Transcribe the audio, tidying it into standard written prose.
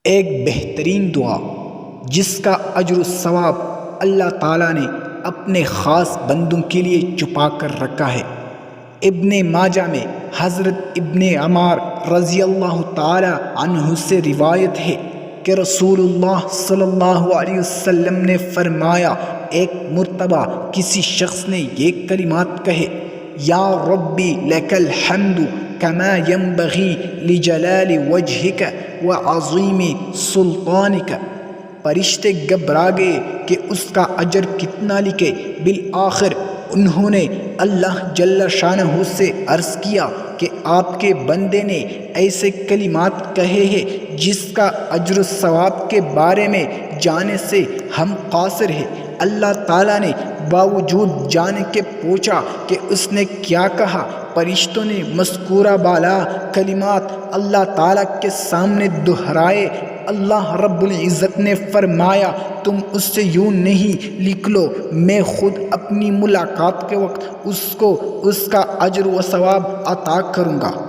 ایک بہترین دعا جس کا اجر و ثواب اللہ تعالیٰ نے اپنے خاص بندوں کے لیے چھپا کر رکھا ہے۔ ابن ماجہ میں حضرت ابن عمار رضی اللہ تعالی عنہ سے روایت ہے کہ رسول اللہ صلی اللہ علیہ وسلم نے فرمایا، ایک مرتبہ کسی شخص نے یہ کلمات کہے، یا ربی لک الحمد کما ینبغی لجلال وجہک وعظیم سلطانک۔ فرشتے گھبرا گئے کہ اس کا اجر کتنا لکھے۔ بالآخر انہوں نے اللہ جل شانہ سے عرض کیا کہ آپ کے بندے نے ایسے کلمات کہے ہیں جس کا اجر و ثواب کے بارے میں جانے سے ہم قاصر ہیں۔ اللہ تعالیٰ نے باوجود جانے کے پوچھا کہ اس نے کیا کہا۔ فرشتوں نے مذکورہ بالا کلمات اللہ تعالیٰ کے سامنے دہرائے۔ اللہ رب العزت نے فرمایا، تم اس سے یوں نہیں لکھ لو، میں خود اپنی ملاقات کے وقت اس کو اس کا اجر و ثواب عطا کروں گا۔